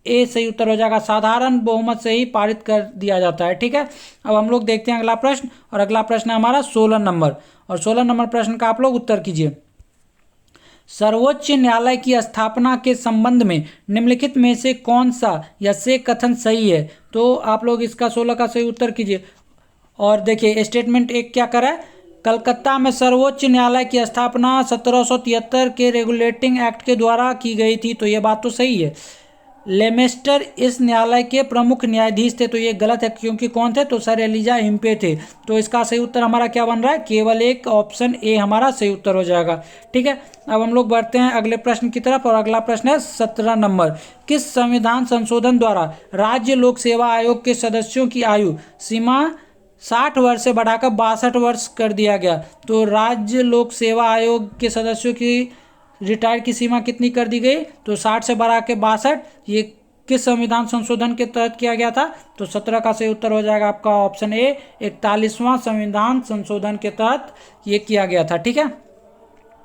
ए सही उत्तर हो जाएगा। साधारण बहुमत से ही पारित कर दिया जाता है। ठीक है, अब हम लोग देखते हैं अगला प्रश्न, और अगला प्रश्न है हमारा 16 नंबर, और 16 नंबर प्रश्न का आप लोग उत्तर कीजिए। सर्वोच्च न्यायालय की स्थापना के संबंध में निम्नलिखित में से कौन सा या से कथन सही है? तो आप लोग इसका 16 का सही उत्तर कीजिए। और देखिए स्टेटमेंट एक क्या करा है, कलकत्ता में सर्वोच्च न्यायालय की स्थापना 1773 के रेगुलेटिंग एक्ट के द्वारा की गई थी, तो ये बात तो सही है। लेमेस्टर इस न्यायालय के प्रमुख न्यायाधीश थे, तो ये गलत है, क्योंकि कौन थे? तो सर एलिजा हिम्पे थे। तो इसका सही उत्तर हमारा क्या बन रहा है? केवल एक, ऑप्शन ए हमारा सही उत्तर हो जाएगा। ठीक है, अब हम लोग बढ़ते हैं अगले प्रश्न की तरफ, और अगला प्रश्न है 17 नंबर। किस संविधान संशोधन द्वारा राज्य लोक सेवा आयोग के सदस्यों की आयु सीमा 60 वर्ष से बढ़ाकर 62 वर्ष कर दिया गया? तो राज्य लोक सेवा आयोग के सदस्यों की रिटायर की सीमा कितनी कर दी गई? तो 60 से बढ़ा के 62। ये किस संविधान संशोधन के तहत किया गया था? तो 17 का सही उत्तर हो जाएगा आपका ऑप्शन ए, 41वां संविधान संशोधन के तहत ये किया गया था। ठीक है,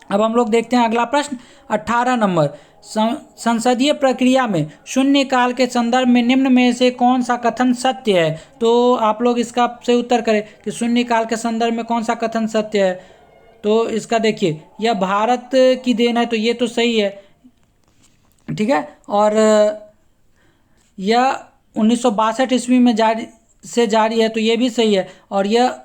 अब हम लोग देखते हैं अगला प्रश्न 18 नंबर। संसदीय प्रक्रिया में शून्यकाल के संदर्भ में निम्न में से कौन सा कथन सत्य है? तो आप लोग इसका सही उत्तर करें कि शून्यकाल के संदर्भ में कौन सा कथन सत्य है। तो इसका देखिए, यह भारत की देन है, तो ये तो सही है। ठीक है, और यह 1962 ईस्वी में जारी है, तो ये भी सही है। और यह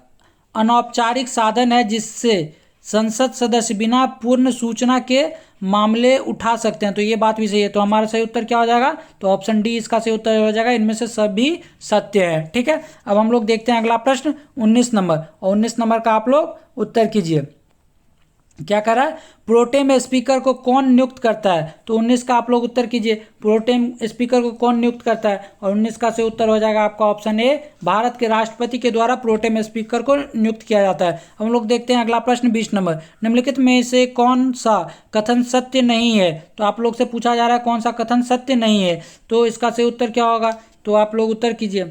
अनौपचारिक साधन है जिससे संसद सदस्य बिना पूर्ण सूचना के मामले उठा सकते हैं, तो ये बात भी सही है। तो हमारा सही उत्तर क्या हो जाएगा? तो ऑप्शन डी इसका सही उत्तर हो जाएगा। इनमें से सभी सत्य है। ठीक है, अब हम लोग देखते हैं अगला प्रश्न 19 नंबर, और 19 नंबर का आप लोग उत्तर कीजिए। क्या कर रहा है? प्रोटेम स्पीकर को कौन नियुक्त करता है? तो 19 का आप लोग उत्तर कीजिए। प्रोटेम स्पीकर को कौन नियुक्त करता है? और 19 का से उत्तर हो जाएगा आपका ऑप्शन ए, भारत के राष्ट्रपति के द्वारा प्रोटेम स्पीकर को नियुक्त किया जाता है। हम लोग देखते हैं अगला प्रश्न 20 नंबर। निम्नलिखित में से कौन सा कथन सत्य नहीं है? तो आप लोग से पूछा जा रहा है कौन सा कथन सत्य नहीं है, तो इसका सही उत्तर क्या होगा? तो आप लोग उत्तर कीजिए।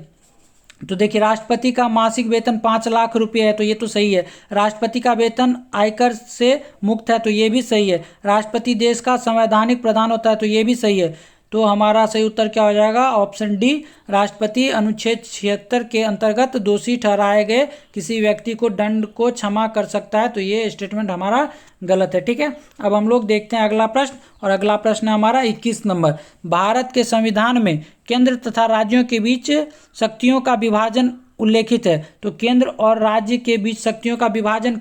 तो देखिए, राष्ट्रपति का मासिक वेतन 5 लाख रुपए है, तो ये तो सही है। राष्ट्रपति का वेतन आयकर से मुक्त है, तो ये भी सही है। राष्ट्रपति देश का संवैधानिक प्रधान होता है, तो ये भी सही है। तो हमारा सही उत्तर क्या हो जाएगा? ऑप्शन डी, राष्ट्रपति अनुच्छेद 76 के अंतर्गत दोषी ठहराए गए किसी व्यक्ति को दंड को क्षमा कर सकता है, तो ये स्टेटमेंट हमारा गलत है। ठीक है, अब हम लोग देखते हैं अगला प्रश्न, और अगला प्रश्न है हमारा 21 नंबर। भारत के संविधान में केंद्र तथा राज्यों के बीच शक्तियों का विभाजन उल्लेखित है, तो केंद्र और राज्य के बीच शक्तियों का विभाजन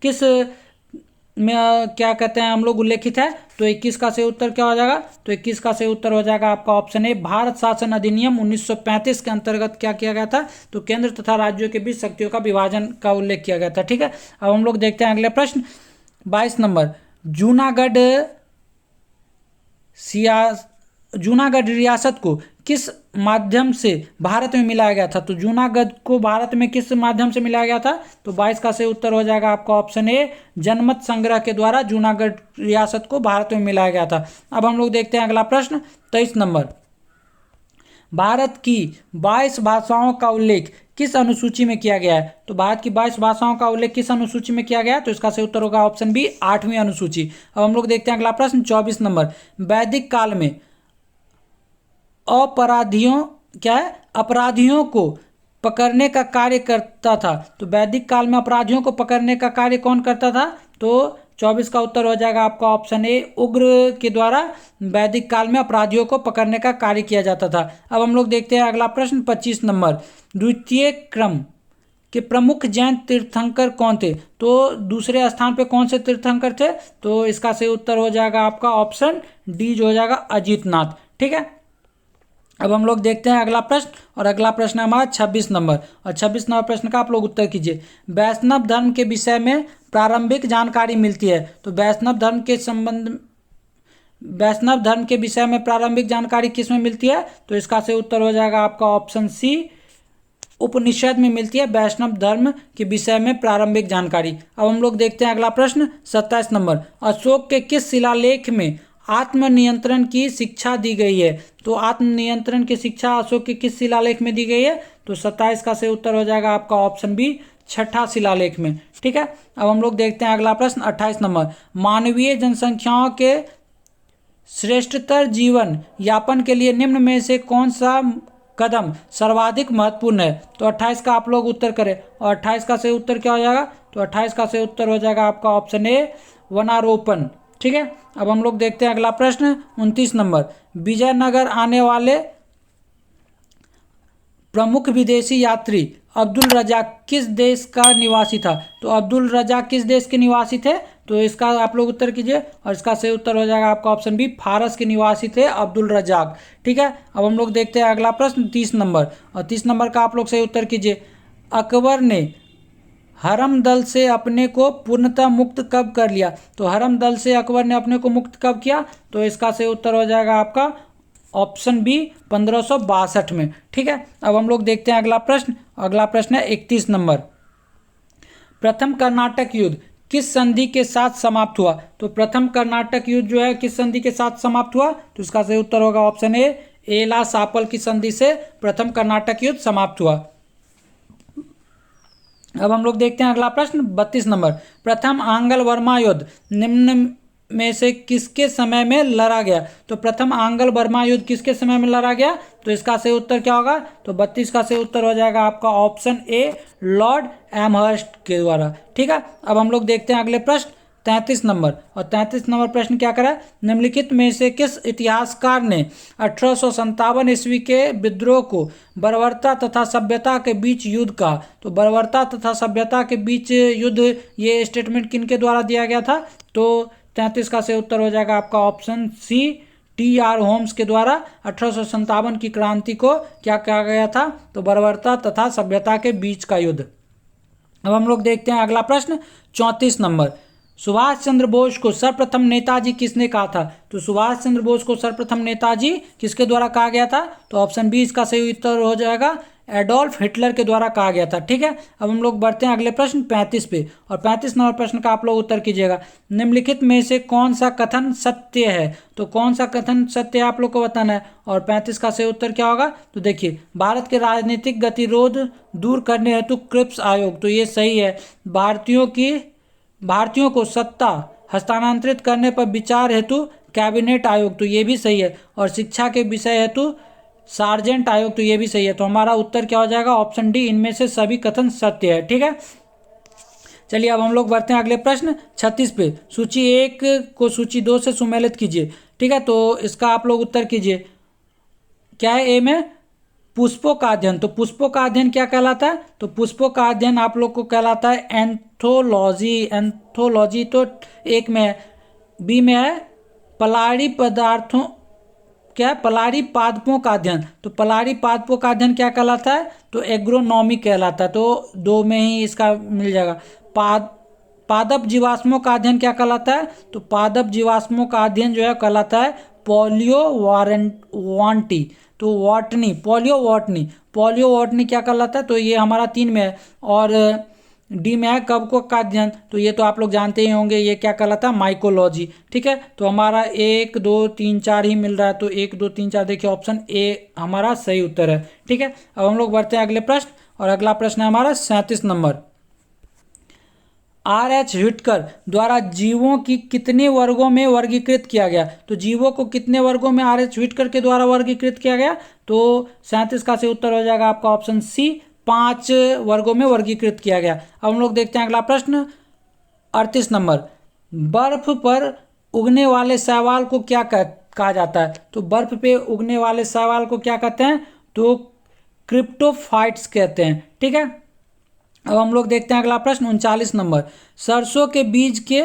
किस में क्या कहते हैं हम लोग उल्लेखित है? तो 21 का सही उत्तर क्या हो जाएगा? तो 21 का सही उत्तर हो जाएगा आपका ऑप्शन ए, भारत शासन अधिनियम 1935 के अंतर्गत क्या किया गया था? तो केंद्र तथा राज्यों के बीच शक्तियों का विभाजन का उल्लेख किया गया था। ठीक है, अब हम लोग देखते हैं अगले प्रश्न 22 नंबर। जूनागढ़ रियासत को किस माध्यम से भारत में मिलाया गया था? तो जूनागढ़ को भारत में किस माध्यम से मिलाया गया था? तो 22 का सही उत्तर हो जाएगा आपका ऑप्शन ए, जनमत संग्रह के द्वारा जूनागढ़ रियासत को भारत में मिलाया गया था। अब हम लोग देखते हैं अगला प्रश्न 23 नंबर। भारत की 22 भाषाओं का उल्लेख किस अनुसूची में किया गया है? तो भारत की 22 भाषाओं का उल्लेख किस अनुसूची में किया गया है? तो इसका सही उत्तर होगा ऑप्शन बी, 8वीं अनुसूची। अब हम लोग देखते हैं अगला प्रश्न 24 नंबर। वैदिक काल में अपराधियों को पकड़ने का कार्य करता था, तो वैदिक काल में अपराधियों को पकड़ने का कार्य कौन करता था? तो 24 का उत्तर हो जाएगा आपका ऑप्शन ए, उग्र के द्वारा वैदिक काल में अपराधियों को पकड़ने का कार्य किया जाता था। अब हम लोग देखते हैं अगला प्रश्न 25 नंबर। द्वितीय क्रम के प्रमुख जैन तीर्थंकर कौन थे? तो दूसरे स्थान पे कौन से तीर्थंकर थे? तो इसका सही उत्तर हो जाएगा आपका ऑप्शन डी, जो हो जाएगा अजितनाथ। ठीक है, अब हम लोग देखते हैं अगला प्रश्न, और अगला प्रश्न है हमारा 26 नंबर, और 26 नंबर प्रश्न का आप लोग उत्तर कीजिए। वैष्णव धर्म के विषय में प्रारंभिक जानकारी मिलती है, तो वैष्णव धर्म के विषय में प्रारंभिक जानकारी किस में मिलती है? तो इसका सही उत्तर हो जाएगा आपका ऑप्शन सी, उपनिषद में मिलती है वैष्णव धर्म के विषय में प्रारंभिक जानकारी। अब हम लोग देखते हैं अगला प्रश्न 27 नंबर। अशोक के किस शिलालेख में आत्मनियंत्रण की शिक्षा दी गई है? तो आत्मनियंत्रण की शिक्षा अशोक के किस शिलालेख में दी गई है? तो 27 का सही उत्तर हो जाएगा आपका ऑप्शन बी, 6ठा शिलालेख में। ठीक है, अब हम लोग देखते हैं अगला प्रश्न 28 नंबर। मानवीय जनसंख्याओं के श्रेष्ठतर जीवन यापन के लिए निम्न में से कौन सा कदम सर्वाधिक महत्वपूर्ण है? तो 28 का आप लोग उत्तर करें, और 28 का सही उत्तर क्या हो जाएगा? तो 28 का सही उत्तर हो जाएगा आपका ऑप्शन ए, वनारोपण। ठीक है, अब हम लोग देखते हैं अगला प्रश्न 29 नंबर। विजयनगर आने वाले प्रमुख विदेशी यात्री अब्दुल रज़ाक किस देश का निवासी था? तो अब्दुल रज़ाक किस देश के निवासी थे? तो इसका आप लोग उत्तर कीजिए, और इसका सही उत्तर हो जाएगा आपका ऑप्शन बी, फारस के निवासी थे अब्दुल रज़ाक। ठीक है, अब हम लोग देखते हैं अगला प्रश्न 30 नंबर, और 30 नंबर का आप लोग सही उत्तर कीजिए। अकबर ने हरम दल से अपने को पूर्णतः मुक्त कब कर लिया? तो हरम दल से अकबर ने अपने को मुक्त कब किया? तो इसका सही उत्तर हो जाएगा आपका ऑप्शन बी, 1562 में। ठीक है, अब हम लोग देखते हैं अगला प्रश्न। अगला प्रश्न है 31 नंबर। प्रथम कर्नाटक युद्ध किस संधि के साथ समाप्त हुआ? तो प्रथम कर्नाटक युद्ध जो है किस संधि के साथ समाप्त हुआ? तो इसका सही उत्तर होगा ऑप्शन ए, एला सापल की संधि से प्रथम कर्नाटक युद्ध समाप्त हुआ। अब हम लोग देखते हैं अगला प्रश्न 32 नंबर। प्रथम आंग्ल बर्मा युद्ध निम्न में से किसके समय में लड़ा गया? तो प्रथम आंग्ल बर्मा युद्ध किसके समय में लड़ा गया? तो इसका सही उत्तर क्या होगा? तो 32 का सही उत्तर हो जाएगा आपका ऑप्शन ए, लॉर्ड एमहर्स्ट के द्वारा। ठीक है, अब हम लोग देखते हैं अगले प्रश्न 33 नंबर, और 33 नंबर प्रश्न क्या करा? निम्नलिखित में से किस इतिहासकार ने 1857 ईस्वी के विद्रोह को बर्बरता तथा सभ्यता के बीच युद्ध कहा? तो बर्बरता तथा सभ्यता के बीच युद्ध, ये स्टेटमेंट किनके द्वारा दिया गया था? तो 33 का सही उत्तर हो जाएगा आपका ऑप्शन सी, टी.आर. होम्स के द्वारा 1857 की क्रांति को क्या कहा गया था? तो बर्बरता तथा सभ्यता के बीच का युद्ध। अब हम लोग देखते हैं अगला प्रश्न 34 नंबर। सुभाष चंद्र बोस को सर्वप्रथम नेताजी किसने कहा था? तो सुभाष चंद्र बोस को सर्वप्रथम नेताजी किसके द्वारा कहा गया था? तो ऑप्शन बी इसका सही उत्तर हो जाएगा, एडोल्फ हिटलर के द्वारा कहा गया था। ठीक है, अब हम लोग बढ़ते हैं अगले प्रश्न 35 पे, और 35 नंबर प्रश्न का आप लोग उत्तर कीजिएगा। निम्नलिखित में से कौन सा कथन सत्य है? तो कौन सा कथन सत्य है आप लोग को बताना है, और 35 का सही उत्तर क्या होगा? तो देखिए, भारत के राजनीतिक गतिरोध दूर करने हेतु क्रिप्स आयोग, तो ये सही है। भारतीयों को सत्ता हस्तांतरित करने पर विचार हेतु कैबिनेट आयोग, तो ये भी सही है। और शिक्षा के विषय हेतु सार्जेंट आयोग, तो ये भी सही है। तो हमारा उत्तर क्या हो जाएगा? ऑप्शन डी, इनमें से सभी कथन सत्य है। ठीक है, चलिए अब हम लोग बढ़ते हैं अगले प्रश्न 36 पे। सूची 1 को सूची 2 से सुमेलित कीजिए। ठीक है, तो इसका आप लोग उत्तर कीजिए। क्या है ए में? पुष्पों का अध्ययन। तो पुष्पों का अध्ययन क्या कहलाता है? तो पुष्पों का अध्ययन आप लोग को कहलाता है एंथोलॉजी। एंथोलॉजी तो एक में है। बी में है पलाड़ी पदार्थों, क्या है? पलाड़ी पादपों का अध्ययन। तो पलाड़ी पादपों का अध्ययन क्या कहलाता है? तो एग्रोनॉमी कहलाता है। तो 2 में ही इसका मिल जाएगा। पादप जीवाश्मों का अध्ययन क्या कहलाता है? तो पादप जीवाश्मों का अध्ययन जो है कहलाता है पॉलियोवांटी, तो वॉटनी, पॉलियोवॉटनी क्या कहलाता है? तो ये हमारा 3 में है। और डी में है कवकों का अध्ययन, तो ये तो आप लोग जानते ही होंगे, ये क्या कहलाता है? माइकोलॉजी। ठीक है, तो हमारा 1 2 3 4 ही मिल रहा है। तो 1 2 3 4 देखिए, ऑप्शन ए हमारा सही उत्तर है। ठीक है, अब हम लोग बढ़ते हैं अगले प्रश्न, और अगला प्रश्न है हमारा 37 नंबर। R.H. हुइटकर द्वारा जीवों की कितने वर्गों में वर्गीकृत किया गया? तो जीवों को कितने वर्गों में R.H. हुइटकर के द्वारा वर्गीकृत किया गया? तो 37 का सही उत्तर हो जाएगा आपका ऑप्शन सी, 5 वर्गों में वर्गीकृत किया गया। अब हम लोग देखते हैं अगला प्रश्न 38 नंबर। बर्फ पर उगने वाले शैवाल को क्या कहा जाता है? तो बर्फ पे उगने वाले शैवाल को क्या कहते हैं? तो क्रिप्टोफाइट्स कहते हैं। ठीक है, अब हम लोग देखते हैं अगला प्रश्न 39 नंबर। सरसों के बीज के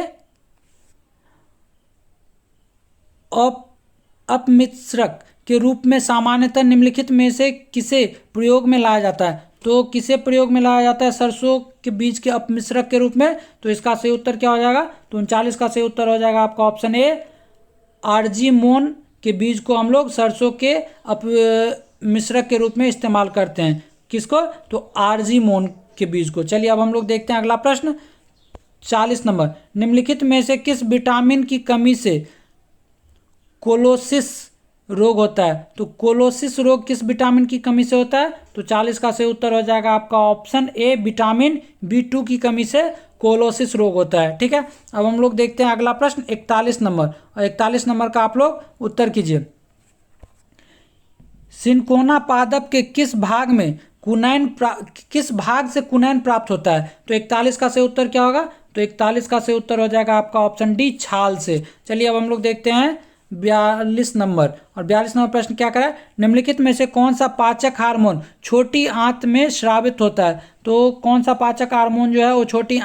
अपमिश्रक के रूप में सामान्यतः निम्नलिखित में से किसे प्रयोग में लाया जाता है? तो किसे प्रयोग में लाया जाता है सरसों के बीज के अपमिश्रक के रूप में? तो इसका सही उत्तर क्या हो जाएगा? तो 39 का सही उत्तर हो जाएगा आपका ऑप्शन ए, आर्जीमोन के बीज को हम लोग सरसों के अपमिश्रक के रूप में इस्तेमाल करते हैं। किसको? तो आर्जीमोन के बीज को। चलिए अब हम लोग देखते हैं अगला प्रश्न 40 नंबर। निम्नलिखित में से किस विटामिन की कमी से कोलोसिस रोग होता है? तो कोलोसिस रोग किस विटामिन की कमी से होता है? तो 40 का सही उत्तर हो जाएगा आपका ऑप्शन ए, विटामिन B2 की कमी से कोलोसिस रोग होता है। ठीक है, अब हम लोग देखते हैं अगला प्रश्न 41 नंबर, और 41 नंबर का आप लोग उत्तर कीजिए। सिनकोना पादप के किस भाग में किस भाग से कुनैन प्राप्त होता है? तो 41 का सही उत्तर क्या होगा? तो 41 का सही उत्तर हो जाएगा आपका ऑप्शन डी, छाल से। चलिए अब हम लोग देखते हैं 42 नंबर, और 42 नंबर प्रश्न क्या करा है? निम्नलिखित में से कौन सा पाचक हार्मोन छोटी आंत में स्रावित होता है? तो कौन सा पाचक हार्मोन जो है वो छोटी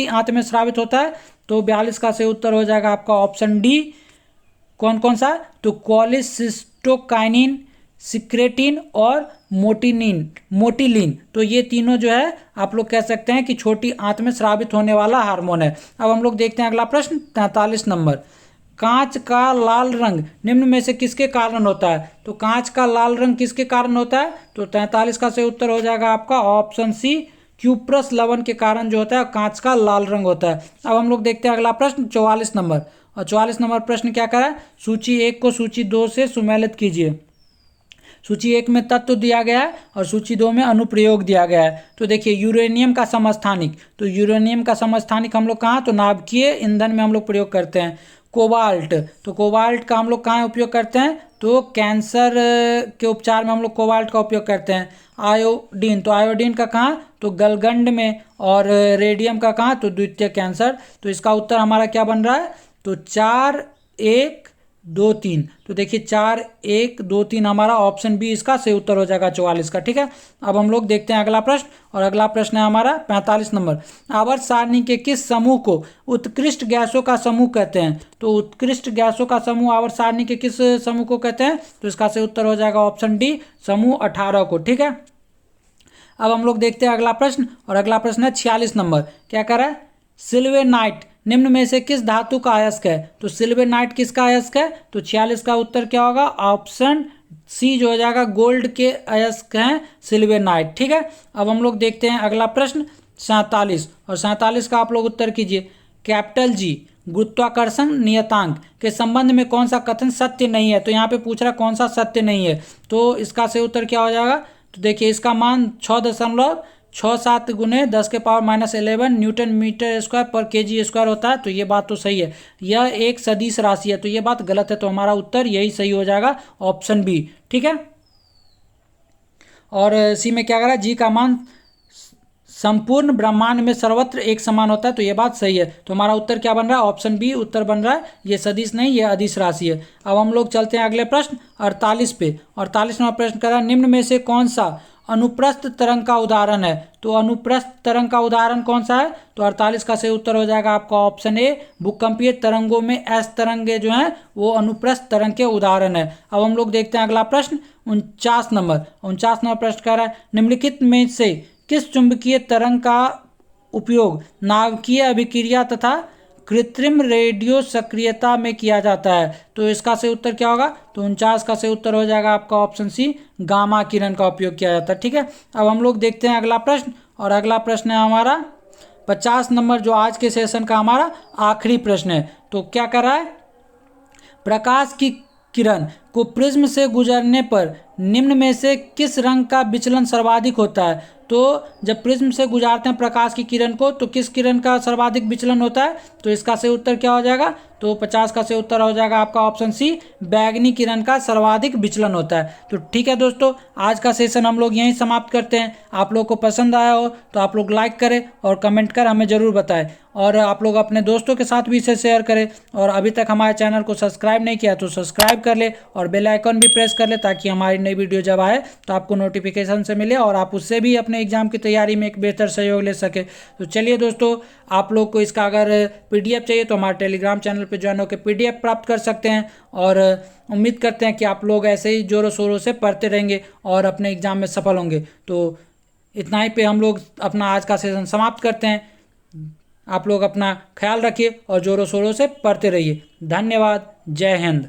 आंत में स्रावित होता है? तो 42 का सही उत्तर हो जाएगा आपका ऑप्शन डी। कौन कौन सा? तो कोलिसिस्टोकाइनिन, सिक्रेटिन और मोटिलिन। तो ये तीनों जो है आप लोग कह सकते हैं कि छोटी आंत में स्रावित होने वाला हार्मोन है। अब हम लोग देखते हैं अगला प्रश्न 43 नंबर। कांच का लाल रंग निम्न में से किसके कारण होता है? तो कांच का लाल रंग किसके कारण होता है? तो 43 का सही उत्तर हो जाएगा आपका ऑप्शन सी, क्यूप्रस लवण के कारण जो होता है कांच का लाल रंग होता है। अब हम लोग देखते हैं अगला प्रश्न 44 नंबर, और 44 नंबर प्रश्न क्या करा है? सूची 1 को सूची 2 से सुमेलित कीजिए। सूची 1 में तत्व दिया गया है और सूची 2 में अनुप्रयोग दिया गया है। तो देखिए यूरेनियम का समस्थानिक, तो यूरेनियम का समस्थानिक हम लोग कहाँ? तो नाभिकीय ईंधन में हम लोग प्रयोग करते हैं। कोबाल्ट, तो कोबाल्ट का हम लोग कहाँ उपयोग करते हैं? तो कैंसर के उपचार में हम लोग कोबाल्ट का उपयोग करते हैं। आयोडीन, तो आयोडीन का कहाँ? तो गलगंड में। और रेडियम का कहाँ? तो द्वितीय कैंसर। तो इसका उत्तर हमारा क्या बन रहा है? तो 4, 1, 2, 3। तो देखिए 4, 1, 2, 3 हमारा ऑप्शन बी इसका सही उत्तर हो जाएगा 44 का। ठीक है, अब हम लोग देखते हैं अगला प्रश्न, और अगला प्रश्न है हमारा 45 नंबर। आवर्त सारणी के किस समूह को उत्कृष्ट गैसों का समूह कहते हैं? तो उत्कृष्ट गैसों का समूह आवर्त सारणी के किस समूह को कहते हैं? तो इसका सही उत्तर हो जाएगा ऑप्शन डी, समूह 18 को। ठीक है, अब हम लोग देखते हैं अगला प्रश्न, और अगला प्रश्न है 46 नंबर। क्या कर रहा है? सिल्वेनाइट निम्न में से किस धातु का अयस्क है? तो सिल्वेनाइट किसका अयस्क है? तो 46 का उत्तर क्या होगा? ऑप्शन सी जो हो जाएगा, गोल्ड के अयस्क हैं सिल्वेनाइट। ठीक है, अब हम लोग देखते हैं अगला प्रश्न 47, और 47 का आप लोग उत्तर कीजिए। कैपिटल जी गुरुत्वाकर्षण नियतांक के संबंध में कौन सा कथन सत्य नहीं है? तो यहाँ पे पूछ रहा है कौन सा सत्य नहीं है, तो इसका सही उत्तर क्या हो जाएगा? तो देखिए इसका मान 6.67 गुने 10 के पावर -11 न्यूटन मीटर स्क्वायर पर केजी स्क्वायर होता है। तो ये बात तो सही है, यह एक सदिश राशि है, तो ये बात गलत है। तो हमारा उत्तर यही सही हो जाएगा, ऑप्शन बी। ठीक है, और सी में क्या करा? जी का मान संपूर्ण ब्रह्मांड में सर्वत्र एक समान होता है, तो ये बात सही है। तो हमारा उत्तर क्या बन रहा है? ऑप्शन बी उत्तर बन रहा है, ये सदिश नहीं, ये अदिश राशि है। अब हम लोग चलते हैं अगले प्रश्न 48 पे। 48वां नंबर प्रश्न कर रहा है, निम्न में से कौन सा अनुप्रस्थ तरंग का उदाहरण है? तो अनुप्रस्थ तरंग का उदाहरण कौन सा है? तो 48 का सही उत्तर हो जाएगा आपका ऑप्शन ए, भूकंपीय तरंगों में एस तरंगे जो हैं वो अनुप्रस्थ तरंग के उदाहरण है। अब हम लोग देखते हैं अगला प्रश्न 49 नंबर। 49 नंबर प्रश्न कह रहा है, निम्नलिखित में से किस चुंबकीय तरंग का उपयोग नाभिकीय अभिक्रिया तथा कृत्रिम रेडियो सक्रियता में किया जाता है? तो इसका सही उत्तर क्या होगा? तो 49 का सही उत्तर हो जाएगा आपका ऑप्शन सी, गामा किरण का उपयोग किया जाता है। ठीक है, अब हम लोग देखते हैं अगला प्रश्न, और अगला प्रश्न है हमारा 50 नंबर, जो आज के सेशन का हमारा आखिरी प्रश्न है। तो क्या कर रहा है? प्रकाश की किरण को प्रिज्म से गुजरने पर निम्न में से किस रंग का विचलन सर्वाधिक होता है? तो जब प्रिज्म से गुजारते हैं प्रकाश की किरण को, तो किस किरण का सर्वाधिक विचलन होता है? तो इसका सही उत्तर क्या हो जाएगा? तो 50 का सही उत्तर हो जाएगा आपका ऑप्शन सी, बैगनी किरण का सर्वाधिक विचलन होता है। तो ठीक है दोस्तों, आज का सेशन हम लोग यहीं समाप्त करते हैं। आप लोग को पसंद आया हो तो आप लोग लाइक करें और कमेंट कर हमें ज़रूर बताएं, और आप लोग अपने दोस्तों के साथ भी इसे शेयर करें। और अभी तक हमारे चैनल को सब्सक्राइब नहीं किया तो सब्सक्राइब कर ले, और बेल आइकन भी प्रेस कर ले, ताकि हमारी नई वीडियो जब आए तो आपको नोटिफिकेशन से मिले और आप उससे भी अपने एग्जाम की तैयारी में एक बेहतर सहयोग ले सके। तो चलिए दोस्तों, आप लोग को इसका अगर PDF चाहिए तो हमारे टेलीग्राम चैनल पर ज्वाइन होकर PDF प्राप्त कर सकते हैं। और उम्मीद करते हैं कि आप लोग ऐसे ही जोरों शोरों से पढ़ते रहेंगे और अपने एग्जाम में सफल होंगे। तो इतना ही पे हम लोग अपना आज का सेशन समाप्त करते हैं। आप लोग अपना ख्याल रखिए और जोरों शोरों से पढ़ते रहिए। धन्यवाद। जय हिंद।